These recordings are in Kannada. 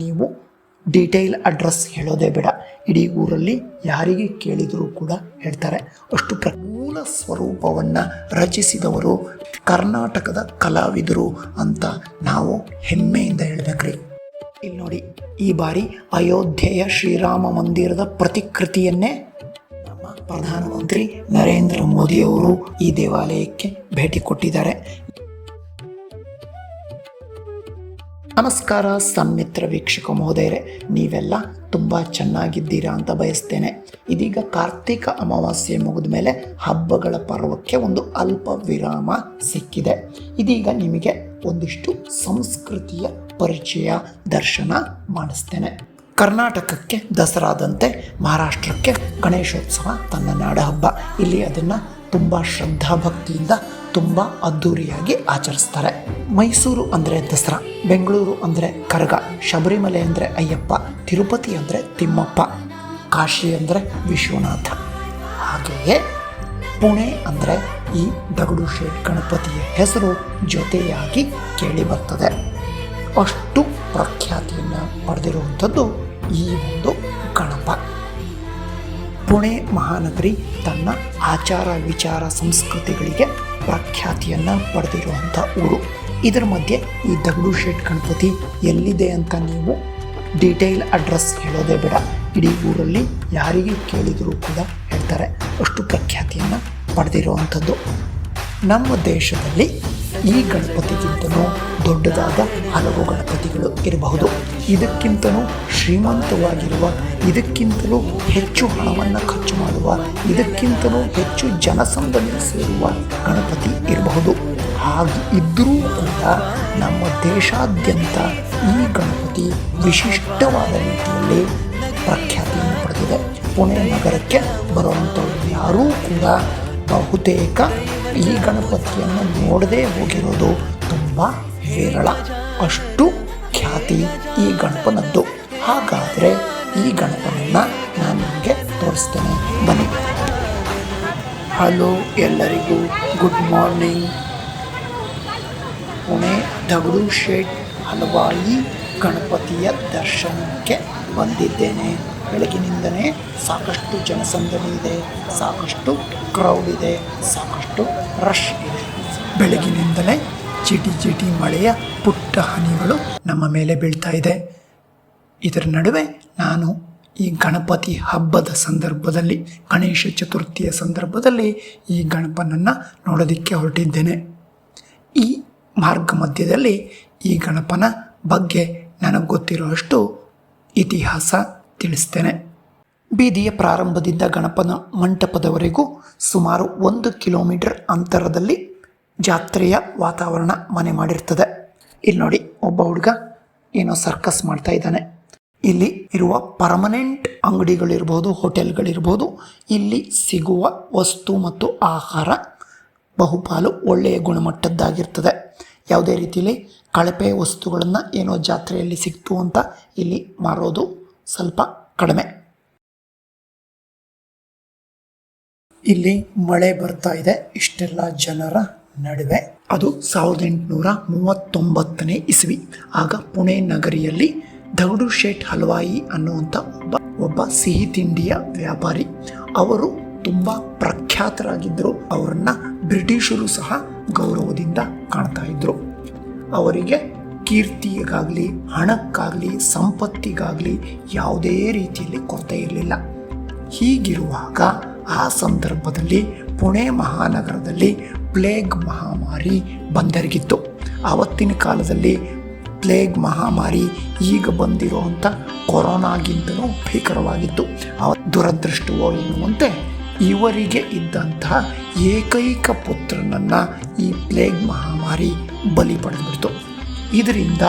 ನೀವು ಡೀಟೇಲ್ ಅಡ್ರೆಸ್ ಹೇಳೋದೇ ಬೇಡ. ಇಡೀ ಊರಲ್ಲಿ ಯಾರಿಗೆ ಕೇಳಿದರೂ ಕೂಡ ಹೇಳ್ತಾರೆ. ಅಷ್ಟು ಮೂಲ ಸ್ವರೂಪವನ್ನು ರಚಿಸಿದವರು ಕರ್ನಾಟಕದ ಕಲಾವಿದರು ಅಂತ ನಾವು ಹೆಮ್ಮೆಯಿಂದ ಹೇಳ್ಬೇಕ್ರಿ. ಇಲ್ಲಿ ನೋಡಿ, ಈ ಬಾರಿ ಅಯೋಧ್ಯೆಯ ಶ್ರೀರಾಮ ಮಂದಿರದ ಪ್ರತಿಕೃತಿಯನ್ನೇ ನಮ್ಮ ಪ್ರಧಾನಮಂತ್ರಿ ನರೇಂದ್ರ ಮೋದಿಯವರು ಈ ದೇವಾಲಯಕ್ಕೆ ಭೇಟಿ ಕೊಟ್ಟಿದ್ದಾರೆ. ನಮಸ್ಕಾರ ಸನ್ಮಿತ್ರ ವೀಕ್ಷಕ ಮಹೋದಯರೇ, ನೀವೆಲ್ಲ ತುಂಬ ಚೆನ್ನಾಗಿದ್ದೀರಾ ಅಂತ ಬಯಸ್ತೇನೆ. ಇದೀಗ ಕಾರ್ತಿಕ ಅಮಾವಾಸ್ಯೆ ಮುಗಿದ ಮೇಲೆ ಹಬ್ಬಗಳ ಪರ್ವಕ್ಕೆ ಒಂದು ಅಲ್ಪ ವಿರಾಮ ಸಿಕ್ಕಿದೆ. ಇದೀಗ ನಿಮಗೆ ಒಂದಿಷ್ಟು ಸಂಸ್ಕೃತಿಯ ಪರಿಚಯ ದರ್ಶನ ಮಾಡಿಸ್ತೇನೆ. ಕರ್ನಾಟಕಕ್ಕೆ ದಸರಾದಂತೆ ಮಹಾರಾಷ್ಟ್ರಕ್ಕೆ ಗಣೇಶೋತ್ಸವ ತನ್ನ ನಾಡ ಹಬ್ಬ. ಇಲ್ಲಿ ಅದನ್ನು ತುಂಬ ಶ್ರದ್ಧಾಭಕ್ತಿಯಿಂದ ತುಂಬ ಅದ್ಧೂರಿಯಾಗಿ ಆಚರಿಸ್ತಾರೆ. ಮೈಸೂರು ಅಂದರೆ ದಸರಾ, ಬೆಂಗಳೂರು ಅಂದರೆ ಕರಗ, ಶಬರಿಮಲೆ ಅಂದರೆ ಅಯ್ಯಪ್ಪ, ತಿರುಪತಿ ಅಂದರೆ ತಿಮ್ಮಪ್ಪ, ಕಾಶಿ ಅಂದರೆ ವಿಶ್ವನಾಥ. ಹಾಗೆಯೇ ಪುಣೆ ಅಂದರೆ ಈ ದಗಡು ಶೇಟ್ ಗಣಪತಿಯ ಹೆಸರು ಜೊತೆಯಾಗಿ ಕೇಳಿ ಬರ್ತದೆ. ಅಷ್ಟು ಪ್ರಖ್ಯಾತಿಯನ್ನು ಪಡೆದಿರುವಂಥದ್ದು ಈ ಒಂದು ಗಣಪ. ಪುಣೆ ಮಹಾನಗರಿ ತನ್ನ ಆಚಾರ ವಿಚಾರ ಸಂಸ್ಕೃತಿಗಳಿಗೆ ಪ್ರಖ್ಯಾತಿಯನ್ನು ಪಡೆದಿರುವಂಥ ಊರು. ಇದರ ಮಧ್ಯೆ ಈ ದಗಡು ಶೇಟ್ ಗಣಪತಿ ಎಲ್ಲಿದೆ ಅಂತ ನೀವು ಡೀಟೇಲ್ ಅಡ್ರೆಸ್ ಹೇಳೋದೇ ಬೇಡ. ಇಡೀ ಊರಲ್ಲಿ ಯಾರಿಗೆ ಕೇಳಿದರೂ ಕೂಡ ಹೇಳ್ತಾರೆ. ಅಷ್ಟು ಪ್ರಖ್ಯಾತಿಯನ್ನು ಪಡೆದಿರುವಂಥದ್ದು. ನಮ್ಮ ದೇಶದಲ್ಲಿ ಈ ಗಣಪತಿಗಿಂತಲೂ ದೊಡ್ಡದಾದ ಹಲವು ಗಣಪತಿಗಳು ಇರಬಹುದು. ಇದಕ್ಕಿಂತಲೂ ಶ್ರೀಮಂತವಾಗಿರುವ, ಇದಕ್ಕಿಂತಲೂ ಹೆಚ್ಚು ಹಣವನ್ನು ಖರ್ಚು ಮಾಡುವ, ಇದಕ್ಕಿಂತಲೂ ಹೆಚ್ಚು ಜನಸಂದಣಿ ಸೇರುವ ಗಣಪತಿ ಇರಬಹುದು. ಹಾಗೆ ಇದ್ದರೂ ಕೂಡ ನಮ್ಮ ದೇಶಾದ್ಯಂತ ಈ ಗಣಪತಿ ವಿಶಿಷ್ಟವಾದ ರೀತಿಯಲ್ಲಿ ಪ್ರಖ್ಯಾತಿಯನ್ನು ಪಡೆದಿದೆ. ಪುಣೆ ನಗರಕ್ಕೆ ಬರುವಂಥವ್ರು ಯಾರೂ ಕೂಡ ಬಹುತೇಕ ಈ ಗಣಪತಿಯನ್ನು ನೋಡದೇ ಹೋಗಿರೋದು ತುಂಬ ವಿರಳ. ಅಷ್ಟು ಖ್ಯಾತಿ ಈ ಗಣಪನದ್ದು. ಹಾಗಾದರೆ ಈ ಗಣಪನನ್ನು ನಾನು ನಿಮಗೆ ತೋರಿಸ್ತೇನೆ, ಬನ್ನಿ. ಹಲೋ ಎಲ್ಲರಿಗೂ, ಗುಡ್ ಮಾರ್ನಿಂಗ್. ಪುಣೆ ದಗಡು ಶೇಟ್ ಹಲವಾಯಿ ಗಣಪತಿಯ ದರ್ಶನಕ್ಕೆ ಬಂದಿದ್ದೇನೆ. ಬೆಳಗಿನಿಂದಲೇ ಸಾಕಷ್ಟು ಜನಸಂದಣಿ ಇದೆ, ಸಾಕಷ್ಟು ಕ್ರೌಡ್ ಇದೆ, ಸಾಕಷ್ಟು ರಶ್ ಇದೆ. ಬೆಳಗಿನಿಂದಲೇ ಚಿಟಿ ಮಳೆಯ ಪುಟ್ಟ ಹನಿಗಳು ನಮ್ಮ ಮೇಲೆ ಬೀಳ್ತಾ ಇದೆ. ಇದರ ನಡುವೆ ನಾನು ಈ ಗಣಪತಿ ಹಬ್ಬದ ಸಂದರ್ಭದಲ್ಲಿ, ಗಣೇಶ ಚತುರ್ಥಿಯ ಸಂದರ್ಭದಲ್ಲಿ ಈ ಗಣಪನನ್ನು ನೋಡೋದಕ್ಕೆ ಹೊರಟಿದ್ದೇನೆ. ಈ ಮಾರ್ಗ ಮಧ್ಯದಲ್ಲಿ ಈ ಗಣಪನ ಬಗ್ಗೆ ನನಗೆ ಗೊತ್ತಿರುವಷ್ಟು ಇತಿಹಾಸ ತಿಳಿಸ್ತೇನೆ. ಬೀದಿಯ ಪ್ರಾರಂಭದಿಂದ ಗಣಪನ ಮಂಟಪದವರೆಗೂ ಸುಮಾರು 1 ಕಿಲೋಮೀಟರ್ ಅಂತರದಲ್ಲಿ ಜಾತ್ರೆಯ ವಾತಾವರಣ ಮನೆ ಮಾಡಿರ್ತದೆ. ಇಲ್ಲಿ ನೋಡಿ, ಒಬ್ಬ ಹುಡುಗ ಏನೋ ಸರ್ಕಸ್ ಮಾಡ್ತಾ ಇದ್ದಾನೆ. ಇಲ್ಲಿ ಇರುವ ಪರ್ಮನೆಂಟ್ ಅಂಗಡಿಗಳಿರ್ಬೋದು, ಹೋಟೆಲ್ಗಳಿರ್ಬೋದು, ಇಲ್ಲಿ ಸಿಗುವ ವಸ್ತು ಮತ್ತು ಆಹಾರ ಬಹುಪಾಲು ಒಳ್ಳೆಯ ಗುಣಮಟ್ಟದ್ದಾಗಿರ್ತದೆ. ಯಾವುದೇ ರೀತಿಯಲ್ಲಿ ಕಳಪೆ ವಸ್ತುಗಳನ್ನು ಏನೋ ಜಾತ್ರೆಯಲ್ಲಿ ಸಿಕ್ತು ಅಂತ ಇಲ್ಲಿ ಮಾರೋದು ಸ್ವಲ್ಪ ಕಡಿಮೆ. ಇಲ್ಲಿ ಮಳೆ ಬರ್ತಾ ಇದೆ ಇಷ್ಟೆಲ್ಲ ಜನರ ನಡುವೆ. ಅದು 1839ನೇ ಇಸ್ವಿ. ಆಗ ಪುಣೆ ನಗರಿಯಲ್ಲಿ ದಗಡು ಶೇಟ್ ಹಲ್ವಾಯಿ ಅನ್ನುವಂಥ ಒಬ್ಬ ಸಿಹಿ ತಿಂಡಿಯ ವ್ಯಾಪಾರಿ, ಅವರು ತುಂಬ ಪ್ರಖ್ಯಾತರಾಗಿದ್ದರು. ಅವರನ್ನು ಬ್ರಿಟಿಷರು ಸಹ ಗೌರವದಿಂದ ಕಾಣ್ತಾ ಇದ್ದರು. ಅವರಿಗೆ ಕೀರ್ತಿಗಾಗಲಿ, ಹಣಕ್ಕಾಗಲಿ, ಸಂಪತ್ತಿಗಾಗಲಿ ಯಾವುದೇ ರೀತಿಯಲ್ಲಿ ಕೊರತೆ ಇರಲಿಲ್ಲ. ಹೀಗಿರುವಾಗ ಆ ಸಂದರ್ಭದಲ್ಲಿ ಪುಣೆ ಮಹಾನಗರದಲ್ಲಿ ಪ್ಲೇಗ್ ಮಹಾಮಾರಿ ಬಂದೆರಗಿತ್ತು. ಆವತ್ತಿನ ಕಾಲದಲ್ಲಿ ಪ್ಲೇಗ್ ಮಹಾಮಾರಿ ಈಗ ಬಂದಿರುವಂಥ ಕೊರೋನಾಗಿಂತಲೂ ಭೀಕರವಾಗಿತ್ತು. ದುರದೃಷ್ಟವೋ ಎನ್ನುವಂತೆ ಇವರಿಗೆ ಇದ್ದಂತಹ ಏಕೈಕ ಪುತ್ರನನ್ನು ಈ ಪ್ಲೇಗ್ ಮಹಾಮಾರಿ ಬಲಿ ಪಡೆದುಬಿಡ್ತು. ಇದರಿಂದ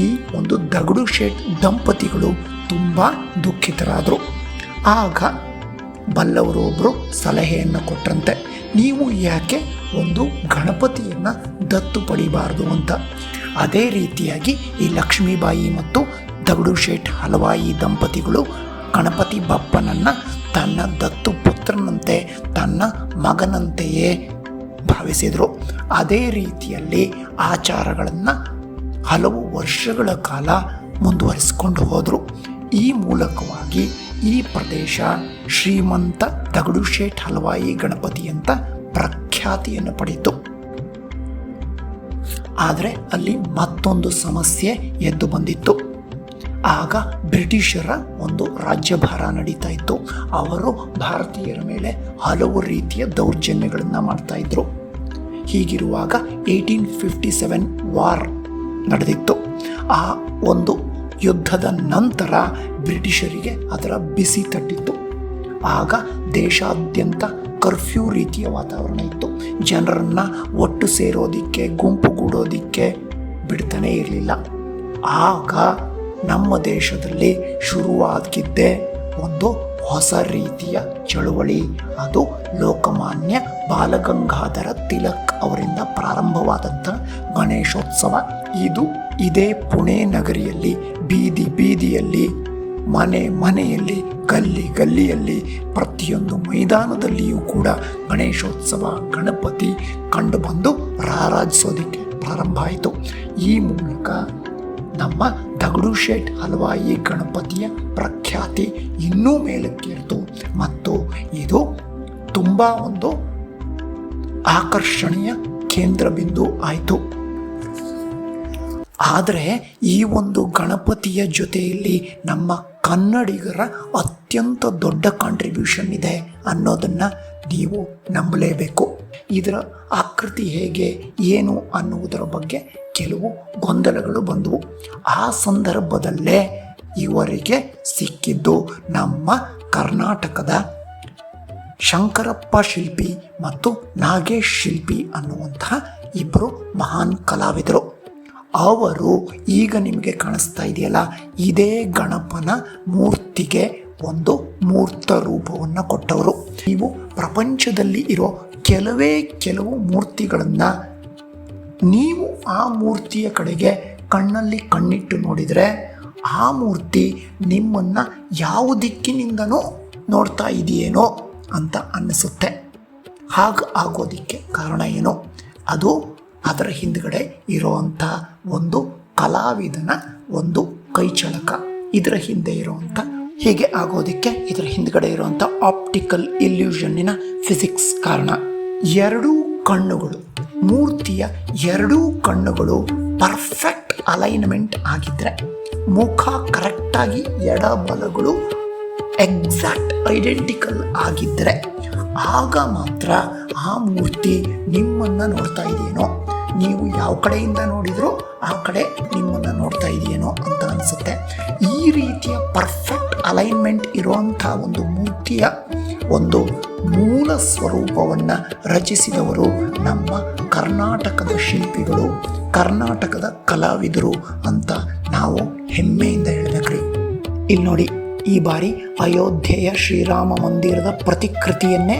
ಈ ಒಂದು ದಗಡು ಶೇಟ್ ದಂಪತಿಗಳು ತುಂಬ ದುಃಖಿತರಾದರು. ಆಗ ಬಲ್ಲವರು ಒಬ್ಬರು ಸಲಹೆಯನ್ನು ಕೊಟ್ಟರಂತೆ, ನೀವು ಯಾಕೆ ಒಂದು ಗಣಪತಿಯನ್ನು ದತ್ತು ಪಡಿಬಾರ್ದು ಅಂತ. ಅದೇ ರೀತಿಯಾಗಿ ಈ ಲಕ್ಷ್ಮೀಬಾಯಿ ಮತ್ತು ದಗಡು ಶೇಟ್ ಹಲ್ವಾಯಿ ದಂಪತಿಗಳು ಗಣಪತಿ ಬಪ್ಪನನ್ನು ತನ್ನ ದತ್ತು ಪುತ್ರನಂತೆ, ತನ್ನ ಮಗನಂತೆಯೇ ಭಾವಿಸಿದರು. ಅದೇ ರೀತಿಯಲ್ಲಿ ಆಚಾರಗಳನ್ನು ಹಲವು ವರ್ಷಗಳ ಕಾಲ ಮುಂದುವರಿಸಿಕೊಂಡು ಹೋದರು. ಈ ಮೂಲಕವಾಗಿ ಈ ಪ್ರದೇಶ ಶ್ರೀಮಂತ ದಗಡು ಶೇಠ್ ಹಲ್ವಾಯಿ ಗಣಪತಿ ಅಂತ ಪ್ರಖ್ಯಾತಿಯನ್ನು ಪಡೆಯಿತು. ಆದರೆ ಅಲ್ಲಿ ಮತ್ತೊಂದು ಸಮಸ್ಯೆ ಎದ್ದು ಬಂದಿತ್ತು. ಆಗ ಬ್ರಿಟಿಷರ ಒಂದು ರಾಜ್ಯಭಾರ ನಡೀತಾ ಇತ್ತು. ಅವರು ಭಾರತೀಯರ ಮೇಲೆ ಹಲವು ರೀತಿಯ ದೌರ್ಜನ್ಯಗಳನ್ನು ಮಾಡ್ತಾ ಇದ್ರು. ಹೀಗಿರುವಾಗ 1857 ವಾರ್ ನಡೆದಿತ್ತು. ಆ ಒಂದು ಯುದ್ಧದ ನಂತರ ಬ್ರಿಟಿಷರಿಗೆ ಅದರ ಬಿಸಿ ತಟ್ಟಿತ್ತು. ಆಗ ದೇಶಾದ್ಯಂತ ಕರ್ಫ್ಯೂ ರೀತಿಯ ವಾತಾವರಣ ಇತ್ತು. ಜನರನ್ನು ಒಟ್ಟು ಸೇರೋದಿಕ್ಕೆ, ಗುಂಪುಗೂಡೋದಿಕ್ಕೆ ಬಿಡ್ತಾನೇ ಇರಲಿಲ್ಲ. ಆಗ ನಮ್ಮ ದೇಶದಲ್ಲಿ ಶುರುವಾಗಿದ್ದೇ ಒಂದು ಹೊಸ ರೀತಿಯ ಚಳುವಳಿ. ಅದು ಲೋಕಮಾನ್ಯ ಬಾಲಗಂಗಾಧರ ತಿಲಕ್ ಅವರಿಂದ ಪ್ರಾರಂಭವಾದಂಥ ಗಣೇಶೋತ್ಸವ. ಇದೇ ಪುಣೆ ನಗರಿಯಲ್ಲಿ ಬೀದಿ ಬೀದಿಯಲ್ಲಿ, ಮನೆ ಮನೆಯಲ್ಲಿ, ಗಲ್ಲಿ ಗಲ್ಲಿಯಲ್ಲಿ, ಪ್ರತಿಯೊಂದು ಮೈದಾನದಲ್ಲಿಯೂ ಕೂಡ ಗಣೇಶೋತ್ಸವ, ಗಣಪತಿ ಕಂಡುಬಂದು ರಾರಾಜಿಸೋದಕ್ಕೆ ಪ್ರಾರಂಭ ಆಯಿತು. ಈ ಮೂಲಕ ನಮ್ಮ ದಗಡು ಶೇಠ್ ಹಲ್ವಾಯಿ ಗಣಪತಿಯ ಪ್ರಖ್ಯಾತಿ ಇನ್ನೂ ಮೇಲಕ್ಕೇರಿತು ಮತ್ತು ಇದು ತುಂಬ ಒಂದು ಆಕರ್ಷಣೀಯ ಕೇಂದ್ರ ಬಿಂದು ಆಯಿತು. ಆದರೆ ಈ ಒಂದು ಗಣಪತಿಯ ಜೊತೆಯಲ್ಲಿ ನಮ್ಮ ಕನ್ನಡಿಗರ ಅತ್ಯಂತ ದೊಡ್ಡ ಕಾಂಟ್ರಿಬ್ಯೂಷನ್ ಇದೆ ಅನ್ನೋದನ್ನು ನೀವು ನಂಬಲೇಬೇಕು. ಇದರ ಆಕೃತಿ ಹೇಗೆ, ಏನು ಅನ್ನುವುದರ ಬಗ್ಗೆ ಕೆಲವು ಗೊಂದಲಗಳು ಬಂದವು. ಆ ಸಂದರ್ಭದಲ್ಲೇ ಇವರಿಗೆ ಸಿಕ್ಕಿದ್ದು ನಮ್ಮ ಕರ್ನಾಟಕದ ಶಂಕರಪ್ಪ ಶಿಲ್ಪಿ ಮತ್ತು ನಾಗೇಶ್ ಶಿಲ್ಪಿ ಅನ್ನುವಂತಹ ಇಬ್ಬರು ಮಹಾನ್ ಕಲಾವಿದರು. ಅವರು ಈಗ ನಿಮಗೆ ಕಾಣಿಸ್ತಾ ಇದೆಯಲ್ಲ, ಇದೇ ಗಣಪನ ಮೂರ್ತಿಗೆ ಒಂದು ಮೂರ್ತ ರೂಪವನ್ನು ಕೊಟ್ಟವರು. ನೀವು ಪ್ರಪಂಚದಲ್ಲಿ ಇರೋ ಕೆಲವು ಮೂರ್ತಿಗಳನ್ನು ನೀವು ಆ ಮೂರ್ತಿಯ ಕಡೆಗೆ ಕಣ್ಣಲ್ಲಿ ಕಣ್ಣಿಟ್ಟು ನೋಡಿದರೆ ಆ ಮೂರ್ತಿ ನಿಮ್ಮನ್ನು ಯಾವ ದಿಕ್ಕಿನಿಂದನೂ ನೋಡ್ತಾ ಇದೆಯೇನೋ ಅಂತ ಅನ್ನಿಸುತ್ತೆ. ಹಾಗೆ ಆಗೋದಕ್ಕೆ ಕಾರಣ ಏನೋ ಅದು ಅದರ ಹಿಂದ್ಗಡೆ ಇರೋವಂಥ ಒಂದು ಕಲಾವಿದನ ಒಂದು ಕೈಚಳಕ. ಇದರ ಹಿಂದೆ ಇರೋವಂಥ ಹೀಗೆ ಆಗೋದಕ್ಕೆ ಇದರ ಹಿಂದ್ಗಡೆ ಇರುವಂಥ ಆಪ್ಟಿಕಲ್ ಇಲ್ಯೂಷನ್ನಿನ ಫಿಸಿಕ್ಸ್ ಕಾರಣ. ಎರಡೂ ಕಣ್ಣುಗಳು, ಮೂರ್ತಿಯ ಎರಡೂ ಕಣ್ಣುಗಳು ಪರ್ಫೆಕ್ಟ್ ಅಲೈನ್ಮೆಂಟ್ ಆಗಿದ್ದರೆ, ಮುಖ ಕರೆಕ್ಟಾಗಿ ಎಡಬಲಗಳು ಎಕ್ಸಾಕ್ಟ್ ಐಡೆಂಟಿಕಲ್ ಆಗಿದ್ದರೆ ಆಗ ಮಾತ್ರ ಆ ಮೂರ್ತಿ ನಿಮ್ಮನ್ನು ನೋಡ್ತಾ ಇದೆಯೇನೋ, ನೀವು ಯಾವ ಕಡೆಯಿಂದ ನೋಡಿದ್ರೂ ಆ ಕಡೆ ನಿಮ್ಮನ್ನು ನೋಡ್ತಾ ಇದೆಯೇನೋ ಅಂತ ಅನಿಸುತ್ತೆ. ಈ ರೀತಿಯ ಪರ್ಫೆಕ್ಟ್ ಅಲೈನ್ಮೆಂಟ್ ಇರುವಂಥ ಒಂದು ಮೂರ್ತಿಯ ಒಂದು ಮೂಲ ಸ್ವರೂಪವನ್ನು ರಚಿಸಿದವರು ನಮ್ಮ ಕರ್ನಾಟಕದ ಶಿಲ್ಪಿಗಳು, ಕರ್ನಾಟಕದ ಕಲಾವಿದರು ಅಂತ ನಾವು ಹೆಮ್ಮೆಯಿಂದ ಹೇಳಬೇಕ್ರಿ. ಇಲ್ಲಿ ನೋಡಿ, ಈ ಬಾರಿ ಅಯೋಧ್ಯೆಯ ಶ್ರೀರಾಮ ಮಂದಿರದ ಪ್ರತಿಕೃತಿಯನ್ನೇ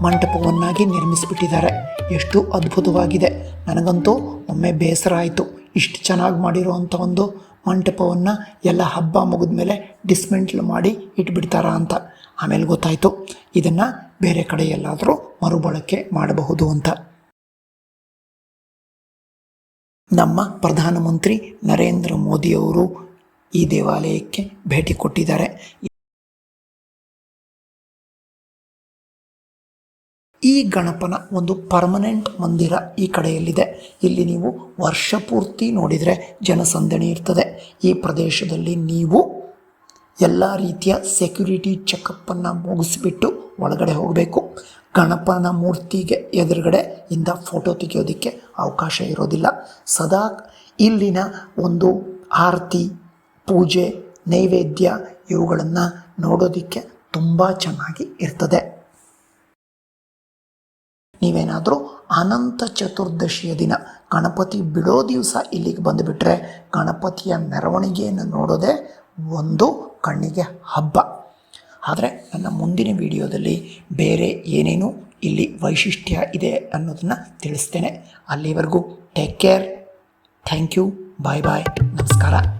ಮಂಟಪವನ್ನಾಗಿ ನಿರ್ಮಿಸಿಬಿಟ್ಟಿದ್ದಾರೆ. ಎಷ್ಟು ಅದ್ಭುತವಾಗಿದೆ. ನನಗಂತೂ ಒಮ್ಮೆ ಬೇಸರ ಆಯಿತು, ಇಷ್ಟು ಚೆನ್ನಾಗಿ ಮಾಡಿರುವಂಥ ಒಂದು ಮಂಟಪವನ್ನು ಎಲ್ಲ ಹಬ್ಬ ಮುಗಿದ ಮೇಲೆ ಡಿಸ್ಮೆಂಟ್ಲ್ ಮಾಡಿ ಇಟ್ಬಿಡ್ತಾರಾ ಅಂತ. ಆಮೇಲೆ ಗೊತ್ತಾಯಿತು ಇದನ್ನು ಬೇರೆ ಕಡೆ ಎಲ್ಲಾದರೂ ಮರುಬಳಕೆ ಮಾಡಬಹುದು ಅಂತ. ನಮ್ಮ ಪ್ರಧಾನಮಂತ್ರಿ ನರೇಂದ್ರ ಮೋದಿಯವರು ಈ ದೇವಾಲಯಕ್ಕೆ ಭೇಟಿ ಕೊಟ್ಟಿದ್ದಾರೆ. ಈ ಗಣಪನ ಒಂದು ಪರ್ಮನೆಂಟ್ ಮಂದಿರ ಈ ಕಡೆಯಲ್ಲಿದೆ. ಇಲ್ಲಿ ನೀವು ವರ್ಷ ಪೂರ್ತಿ ನೋಡಿದರೆ ಜನಸಂದಣಿ ಇರ್ತದೆ. ಈ ಪ್ರದೇಶದಲ್ಲಿ ನೀವು ಎಲ್ಲ ರೀತಿಯ ಸೆಕ್ಯುರಿಟಿ ಚೆಕಪ್ಪನ್ನು ಮುಗಿಸ್ಬಿಟ್ಟು ಒಳಗಡೆ ಹೋಗಬೇಕು. ಗಣಪನ ಮೂರ್ತಿಗೆ ಎದುರುಗಡೆ ಇಂದ ಫೋಟೋ ತೆಗೆಯೋದಕ್ಕೆ ಅವಕಾಶ ಇರೋದಿಲ್ಲ. ಸದಾ ಇಲ್ಲಿನ ಒಂದು ಆರತಿ, ಪೂಜೆ, ನೈವೇದ್ಯ ಇವುಗಳನ್ನು ನೋಡೋದಕ್ಕೆ ತುಂಬ ಚೆನ್ನಾಗಿ ಇರ್ತದೆ. ನೀವೇನಾದರೂ ಅನಂತ ಚತುರ್ದಶಿಯ ದಿನ ಗಣಪತಿ ಬಿಡೋ ದಿವಸ ಇಲ್ಲಿಗೆ ಬಂದುಬಿಟ್ರೆ ಗಣಪತಿಯ ಮೆರವಣಿಗೆಯನ್ನು ನೋಡೋದೇ ಒಂದು ಕಣ್ಣಿಗೆ ಹಬ್ಬ. ಆದರೆ ನನ್ನ ಮುಂದಿನ ವಿಡಿಯೋದಲ್ಲಿ ಬೇರೆ ಏನೇನು ಇಲ್ಲಿ ವೈಶಿಷ್ಟ್ಯ ಇದೆ ಅನ್ನೋದನ್ನು ತಿಳಿಸ್ತೇನೆ. ಅಲ್ಲಿವರೆಗೂ take care. Thank you. Bye bye. ನಮಸ್ಕಾರ.